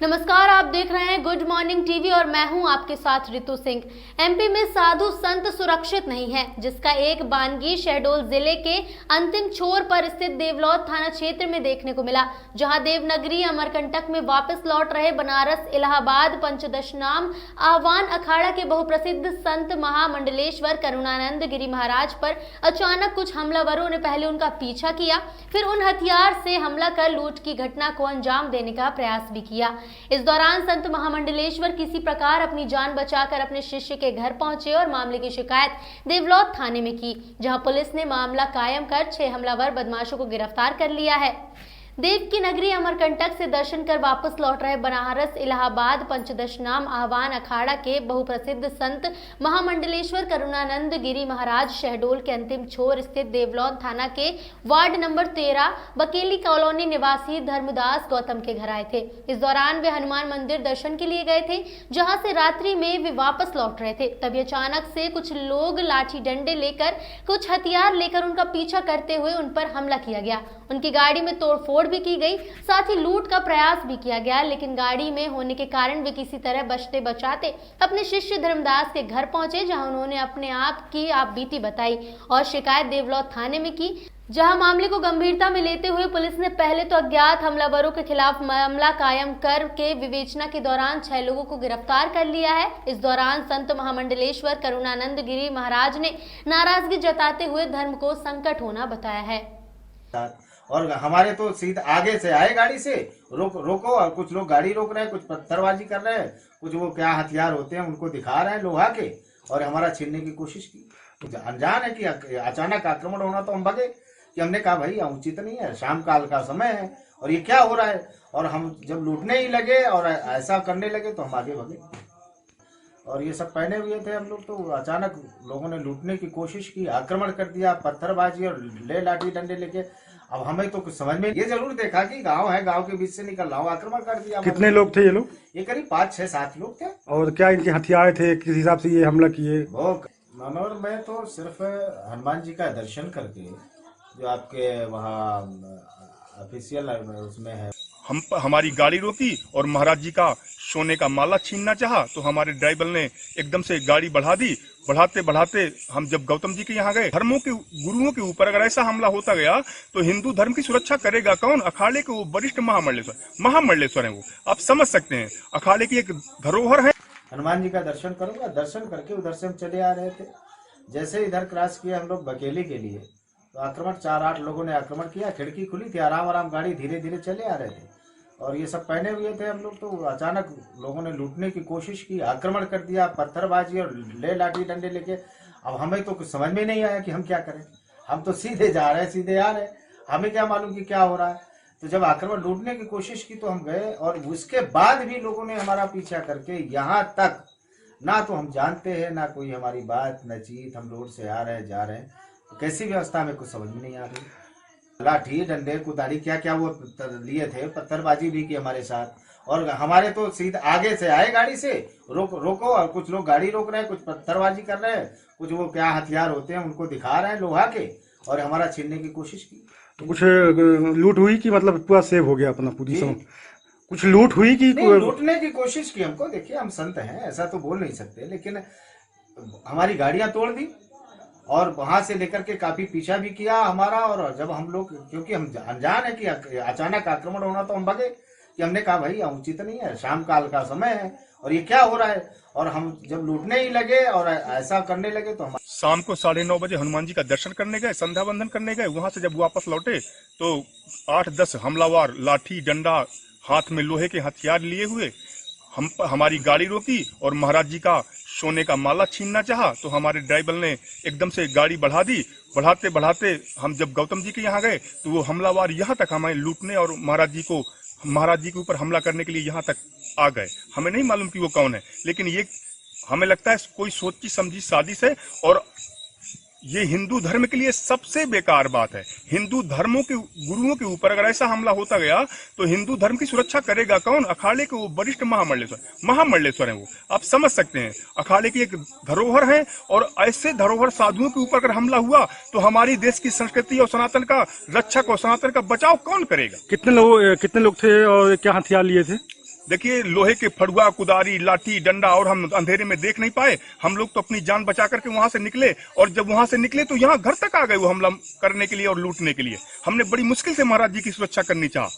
नमस्कार, आप देख रहे हैं गुड मॉर्निंग टीवी और मैं हूं आपके साथ रितु सिंह। एमपी में साधु संत सुरक्षित नहीं है, जिसका एक बानगी शहडोल जिले के अंतिम छोर पर स्थित देवलौद थाना क्षेत्र में देखने को मिला, जहां देवनगरी अमरकंटक में वापस लौट रहे बनारस इलाहाबाद पंचदशनाम आह्वान अखाड़ा के बहुप्रसिद्ध संत महामंडलेश्वर करुणानंद गिरी महाराज पर अचानक कुछ हमलावरों ने पहले उनका पीछा किया, फिर उन हथियार से हमला कर लूट की घटना को अंजाम देने का प्रयास भी किया। इस दौरान संत महामंडलेश्वर किसी प्रकार अपनी जान बचाकर अपने शिष्य के घर पहुंचे और मामले की शिकायत देवलौद थाने में की, जहां पुलिस ने मामला कायम कर 6 हमलावर बदमाशों को गिरफ्तार कर लिया है। देव की नगरी अमरकंटक से दर्शन कर वापस लौट रहे बनारस इलाहाबाद पंचदशनाम आह्वान अखाड़ा के बहुप्रसिद्ध संत महामंडलेश्वर करुणानंद गिरी महाराज शहडोल के अंतिम छोर स्थित देवलौद थाना के वार्ड नंबर 13 बकेली कॉलोनी निवासी धर्मदास गौतम के घर आए थे। इस दौरान वे हनुमान मंदिर दर्शन के लिए गए थे, जहां से रात्रि में वे वापस लौट रहे थे। तभी अचानक से कुछ लोग लाठी डंडे लेकर कुछ हथियार लेकर उनका पीछा करते हुए उन पर हमला किया गया। उनकी गाड़ी में तोड़फोड़ भी की गई, साथ ही लूट का प्रयास भी किया गया, लेकिन गाड़ी में होने के कारण वे किसी तरह बचते बचाते अपने शिष्य धर्मदास के घर पहुंचे, जहां उन्होंने अपने आप की बीती बताई और शिकायत देवलौद थाने में की, जहां मामले को गंभीरता में लेते हुए पुलिस ने पहले तो अज्ञात हमलावरों के खिलाफ मामला कायम कर के विवेचना के दौरान 6 लोगों को गिरफ्तार कर लिया है। इस दौरान संत महामंडलेश्वर करुणानंद गिरी महाराज ने नाराजगी जताते हुए धर्म को संकट होना बताया है। और हमारे तो सीधे आगे से आए गाड़ी से रोको और कुछ लोग गाड़ी रोक रहे हैं, कुछ पत्थरबाजी कर रहे हैं, कुछ वो क्या हथियार होते हैं उनको दिखा रहे हैं लोहा के, और हमारा छीनने की कोशिश की। तो अनजान है कि अचानक आक्रमण होना, तो हम भगे कि हमने कहा भाई उचित नहीं है, शाम काल का समय है और ये क्या हो रहा है। और हम जब लूटने ही लगे और ऐसा करने लगे तो हम आगे भगे, और ये सब पहने हुए थे हम लोग। तो अचानक लोगों ने लूटने की कोशिश की, आक्रमण कर दिया, पत्थरबाजी और ले लाठी डंडे लेके। अब हमें तो कुछ समझ में ये जरूर देखा कि गांव है, गांव के बीच से निकल रहा हूँ, आक्रमण कर दिया। कितने लोग थे ये लोग? ये करीब 5, 6, 7 लोग थे। और क्या इनके हथियार थे, किस हिसाब से ये हमला किए? वो मनोहर, मैं तो सिर्फ हनुमान जी का दर्शन करके, जो आपके वहाँ ऑफिशियल उसमें है, हमारी गाड़ी रोकी और महाराज जी का सोने का माला छीनना चाहा, तो हमारे ड्राइवर ने एकदम से गाड़ी बढ़ा दी। बढ़ाते बढ़ाते हम जब गौतम जी के यहाँ गए, धर्मों के गुरुओं के ऊपर अगर ऐसा हमला होता गया तो हिंदू धर्म की सुरक्षा करेगा कौन? अखाड़े के वो वरिष्ठ महामंडलेश्वर है, वो आप समझ सकते हैं, अखाड़े की एक धरोहर है। हनुमान जी का दर्शन करूंगा, दर्शन करके उधर से हम चले आ रहे थे। जैसे इधर क्रॉस किया हम लोग बकेली के लिए, तो आक्रमण 4-8 लोगों ने आक्रमण किया। खिड़की खुली थी, आराम आराम गाड़ी धीरे धीरे चले आ रहे थे, और ये सब पहने हुए थे हम लोग। तो अचानक लोगों ने लूटने की कोशिश की, आक्रमण कर दिया, पत्थरबाजी और ले लाठी डंडे लेके। अब हमें तो कुछ समझ में नहीं आया कि हम क्या करें। हम तो सीधे जा रहे हैं, सीधे आ रहे हैं, हमें क्या मालूम कि क्या हो रहा है। तो जब आक्रमण लूटने की कोशिश की तो हम गए, और उसके बाद भी लोगों ने हमारा पीछा करके यहाँ तक, ना तो हम जानते हैं ना कोई हमारी बात न चीत, हम रोड से आ रहे हैं जा रहे हैं, तो कैसी व्यवस्था में कुछ समझ में नहीं आ रही। लाठी डंडे कुदारी क्या क्या वो लिए थे, पत्थरबाजी भी की हमारे साथ। और हमारे तो सीधे आगे से आए गाड़ी से रोको और कुछ लोग गाड़ी रोक रहे हैं, कुछ पत्थरबाजी कर रहे हैं, कुछ वो क्या हथियार होते हैं उनको दिखा रहे हैं लोहा के, और हमारा छीनने की कोशिश की। कुछ लूट हुई कि मतलब पूरा सेव हो गया अपना पूरी समय? कुछ लूट हुई कि लूटने की कोशिश की हमको। देखिए हम संत हैं, ऐसा तो बोल नहीं सकते, लेकिन हमारी गाड़ियां तोड़ दी और वहां से लेकर के काफी पीछा भी किया हमारा। और जब हम लोग, क्योंकि हम अनजान है कि अचानक आक्रमण होना, तो हम भगे कि हमने कहा भाई उचित नहीं है, शाम काल का समय है और ये क्या हो रहा है। और हम जब लूटने ही लगे और ऐसा करने लगे तो हम शाम को 9:30 बजे हनुमान जी का दर्शन करने गए, संध्या वंदन करने गए। वहां से जब वापस लौटे तो 8-10 हमलावर लाठी डंडा हाथ में लोहे के हथियार लिए हुए हमारी गाड़ी रोकी और महाराज जी का सोने का माला छीनना चाहा, तो हमारे ड्राइवर ने एकदम से गाड़ी बढ़ा दी। बढ़ाते बढ़ाते हम जब गौतम जी के यहाँ गए तो वो हमलावर यहाँ तक हमें लूटने और महाराज जी के ऊपर हमला करने के लिए यहाँ तक आ गए। हमें नहीं मालूम कि वो कौन है, लेकिन ये हमें लगता है कोई सोची समझी साजिश है, और ये हिंदू धर्म के लिए सबसे बेकार बात है। हिंदू धर्मों के गुरुओं के ऊपर अगर ऐसा हमला होता गया तो हिंदू धर्म की सुरक्षा करेगा कौन? अखाड़े के वो वरिष्ठ महामंडलेश्वर है, वो आप समझ सकते हैं, अखाड़े की एक धरोहर है। और ऐसे धरोहर साधुओं के ऊपर अगर हमला हुआ तो हमारी देश की संस्कृति और सनातन का रक्षक और सनातन का बचाव कौन करेगा? कितने लोग थे और क्या हथियार लिए थे? देखिए लोहे के फड़ुआ, कुदारी, लाठी, डंडा और हम अंधेरे में देख नहीं पाए। हम लोग तो अपनी जान बचा करके वहां से निकले, और जब वहां से निकले तो यहाँ घर तक आ गए वो हमला करने के लिए और लूटने के लिए। हमने बड़ी मुश्किल से महाराज जी की सुरक्षा करनी चाहा,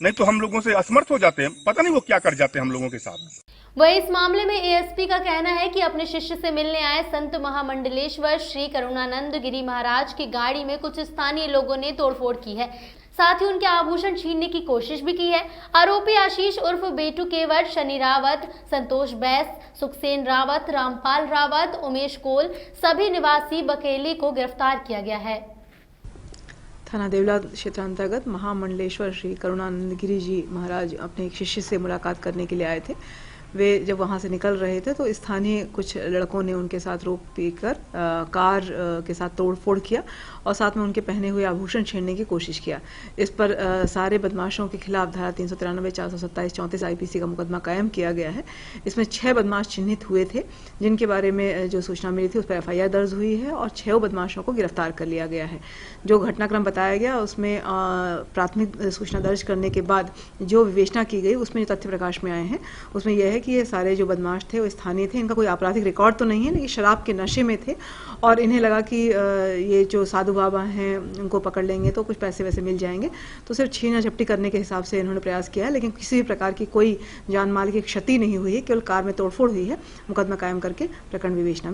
नहीं तो हम लोगों से असमर्थ हो जाते हैं। पता नहीं वो क्या कर जाते हैं हम लोगों के साथ। वही इस मामले में एएसपी का कहना है कि अपने शिष्य से मिलने आए संत महामंडलेश्वर श्री करुणानंद गिरी महाराज की गाड़ी में कुछ स्थानीय लोगों ने तोड़फोड़ की है, साथ ही उनके आभूषण छीनने की कोशिश भी की है। आरोपी आशीष उर्फ बेटू केवट, शनि रावत, संतोष बैस, सुखसेन रावत, रामपाल रावत, उमेश कोल सभी निवासी बकेली को गिरफ्तार किया गया है। थाना देवला क्षेत्र अंतर्गत महामंडलेश्वर श्री करुणानंद गिरी जी महाराज अपने एक शिष्य से मुलाकात करने के लिए आए थे। वे जब वहाँ से निकल रहे थे तो स्थानीय कुछ लड़कों ने उनके साथ रोक पीकर कार के साथ तोड़फोड़ किया और साथ में उनके पहने हुए आभूषण छीनने की कोशिश किया। इस पर सारे बदमाशों के खिलाफ धारा 393, 427, 34 आईपीसी का मुकदमा कायम किया गया है। इसमें 6 बदमाश चिन्हित हुए थे, जिनके बारे में जो सूचना मिली थी उस पर एफआईआर दर्ज हुई है और 6 बदमाशों को गिरफ्तार कर लिया गया है। जो घटनाक्रम बताया गया उसमें प्राथमिक सूचना दर्ज करने के बाद जो विवेचना की गई उसमें जो तथ्य प्रकाश में आए हैं उसमें यह है कि ये सारे जो बदमाश थे वो स्थानीय थे। इनका कोई आपराधिक रिकॉर्ड तो नहीं है, लेकिन शराब के नशे में थे और इन्हें लगा कि ये जो साधु बाबा हैं उनको पकड़ लेंगे तो कुछ पैसे वैसे मिल जाएंगे, तो सिर्फ छीना झपटी करने के हिसाब से इन्होंने प्रयास किया है, लेकिन किसी भी प्रकार की कोई जान माल की क्षति नहीं हुई है, केवल कार में तोड़फोड़ हुई है। मुकदमा कायम करके प्रकरण विवेचना में